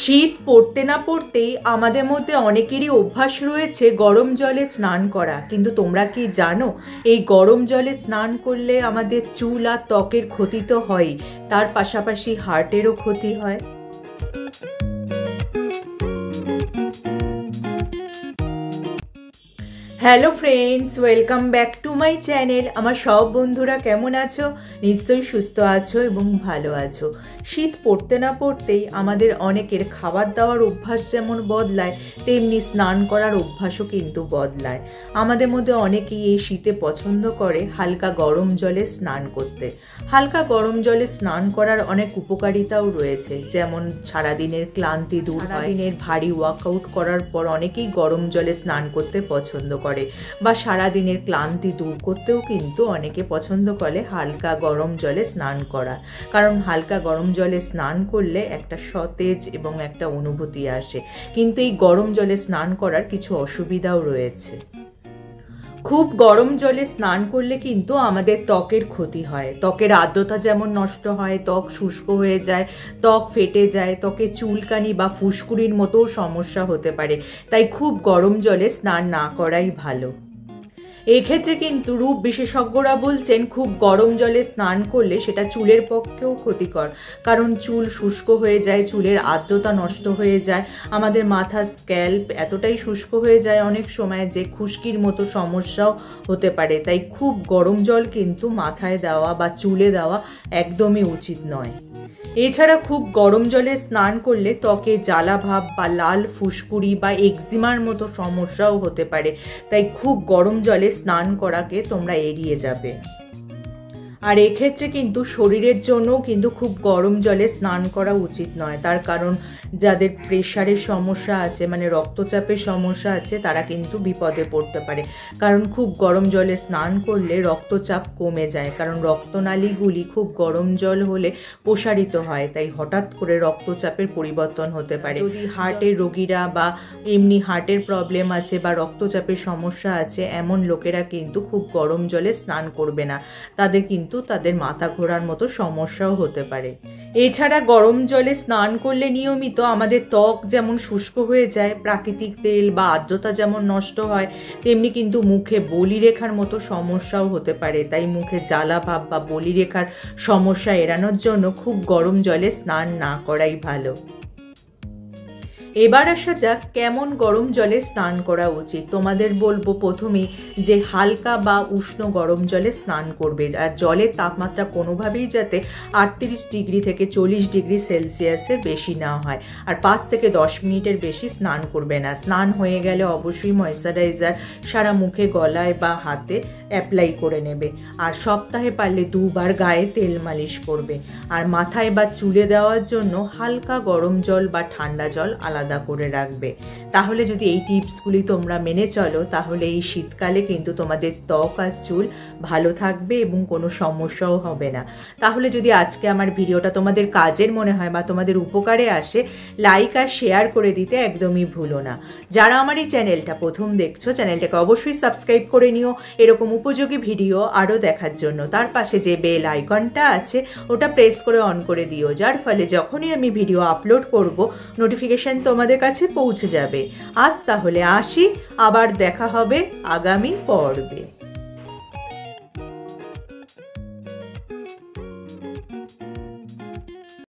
শীত পড়তে না পড়তেই আমাদের মধ্যে অনেকেরই অভ্যাস রয়েছে গরম জলে স্নান করা। কিন্তু তোমরা কি জানো, এই গরম জলে স্নান করলে আমাদের চুল আর ত্বকের ক্ষতি তো হয়ই, তার পাশাপাশি হার্টেরও ক্ষতি হয়। Hello friends, welcome back to my channel. আমার সব বন্ধুরা কেমন আছো? নিশ্চয়ই সুস্থ আছো এবং ভালো আছো। শীত পড়তে না পড়তেই আমাদের অনেকের খাবার দাওয়ার অভ্যাস যেমন বদলায়, তেমনি স্নান করার অভ্যাসও কিন্তু বদলায়। আমাদের মধ্যে অনেকেই এই শীতে পছন্দ করে হালকা গরম জলে স্নান করতে। হালকা গরম জলে স্নান করার অনেক উপকারিতাও রয়েছে, যেমন সারাদিনের ক্লান্তি দূর হয়। সারাদিনের ভারী ওয়ার্কআউট করার পর অনেকেই গরম জলে স্নান করতে পছন্দ করে, বা সারাদিনের ক্লান্তি দূর করতেও কিন্তু অনেকে পছন্দ করে হালকা গরম জলে স্নান করা। কারণ হালকা গরম জলে স্নান করলে একটা সতেজ এবং একটা অনুভূতি আসে। কিন্তু এই গরম জলে স্নান করার কিছু অসুবিধাও রয়েছে। খুব গরম জলে স্নান করলে কিন্তু আমাদের ত্বকের ক্ষতি হয়। ত্বকের আর্দ্রতা যেমন নষ্ট হয়, ত্বক শুষ্ক হয়ে যায়, ত্বক ফেটে যায়, ত্বকে চুলকানি বা ফুসকুড়ির মতো সমস্যা হতে পারে। তাই খুব গরম জলে স্নান না করাই ভালো। এক্ষেত্রে কিন্তু রূপ বিশেষজ্ঞরা বলছেন খুব গরম জলে স্নান করলে সেটা চুলের পক্ষেও ক্ষতিকর, কারণ চুল শুষ্ক হয়ে যায়, চুলের আর্দ্রতা নষ্ট হয়ে যায়, আমাদের মাথার স্ক্যাল্প এতটাই শুষ্ক হয়ে যায় অনেক সময় যে খুশকির মতো সমস্যাও হতে পারে। তাই খুব গরম জল কিন্তু মাথায় দেওয়া বা চুলে দেওয়া একদমই উচিত নয়। এছাড়া খুব গরম জলে স্নান করলে ত্বকে জ্বালা ভাব বা লাল ফুসকুড়ি বা এক্সিমার মতো সমস্যাও হতে পারে। তাই খুব গরম জলে স্নান করাকে তোমরা এড়িয়ে যাবে। আর এক্ষেত্রে কিন্তু শরীরের জন্যও কিন্তু খুব গরম জলে স্নান করা উচিত নয়। তার কারণ যাদের প্রেশারের সমস্যা আছে, মানে রক্তচাপের সমস্যা আছে, তারা কিন্তু বিপদে পড়তে পারে। কারণ খুব গরম জলে স্নান করলে রক্তচাপ কমে যায়, কারণ রক্তনালীগুলি খুব গরম জল হলে প্রসারিত হয়। তাই হঠাৎ করে রক্তচাপের পরিবর্তন হতে পারে। যদি হার্টের রোগীরা বা এমনি হার্টের প্রবলেম আছে বা রক্তচাপের সমস্যা আছে, এমন লোকেরা কিন্তু খুব গরম জলে স্নান করবে না। তাদের কিন্তু তাদের মাথা ঘোরার মতো সমস্যাও হতে পারে। এছাড়া গরম জলে স্নান করলে নিয়মিত আমাদের ত্বক যেমন শুষ্ক হয়ে যায়, প্রাকৃতিক তেল বা আর্দ্রতা যেমন নষ্ট হয়, তেমনি কিন্তু মুখে বলিরেখার মতো সমস্যাও হতে পারে। তাই মুখে জ্বালা ভাব বা বলিরেখার সমস্যা এড়ানোর জন্য খুব গরম জলে স্নান না করাই ভালো। এবার আসা যাক কেমন গরম জলে স্নান করা উচিত। তোমাদের বলবো প্রথমেই যে হালকা বা উষ্ণ গরম জলে স্নান করবে, আর জলের তাপমাত্রা কোনোভাবেই যাতে 38 ডিগ্রি থেকে 40 ডিগ্রি সেলসিয়াসের বেশি না হয়। আর 5 থেকে 10 মিনিটের বেশি স্নান করবে না। স্নান হয়ে গেলে অবশ্যই ময়েশ্চারাইজার সারা মুখে, গলায় বা হাতে অ্যাপ্লাই করে নেবে। আর সপ্তাহে পারলে 2 বার গায়ে তেল মালিশ করবে। আর মাথায় বা চুলে দেওয়ার জন্য হালকা গরম জল বা ঠান্ডা জল আলাদা করে রাখবে। তাহলে যদি এই টিপসগুলি তোমরা মেনে চলো, তাহলে এই শীতকালে কিন্তু তোমাদের ত্বক আর চুল ভালো থাকবে এবং কোনো সমস্যাও হবে না। তাহলে যদি আজকে আমার ভিডিওটা তোমাদের কাজের মনে হয় বা তোমাদের উপকারে আসে, লাইক আর শেয়ার করে দিতে একদমই ভুলো না। যারা আমার এই চ্যানেলটা প্রথম দেখছো, চ্যানেলটাকে অবশ্যই সাবস্ক্রাইব করে নিও এরকম উপযোগী ভিডিও আরও দেখার জন্য। তার পাশে যে বেল আইকনটা আছে ওটা প্রেস করে অন করে দিও, যার ফলে যখনই আমি ভিডিও আপলোড করব নোটিফিকেশন তোমাদের কাছে পৌঁছে যাবে। আজ তাহলে আসি, আবার দেখা হবে আগামী পর্বে।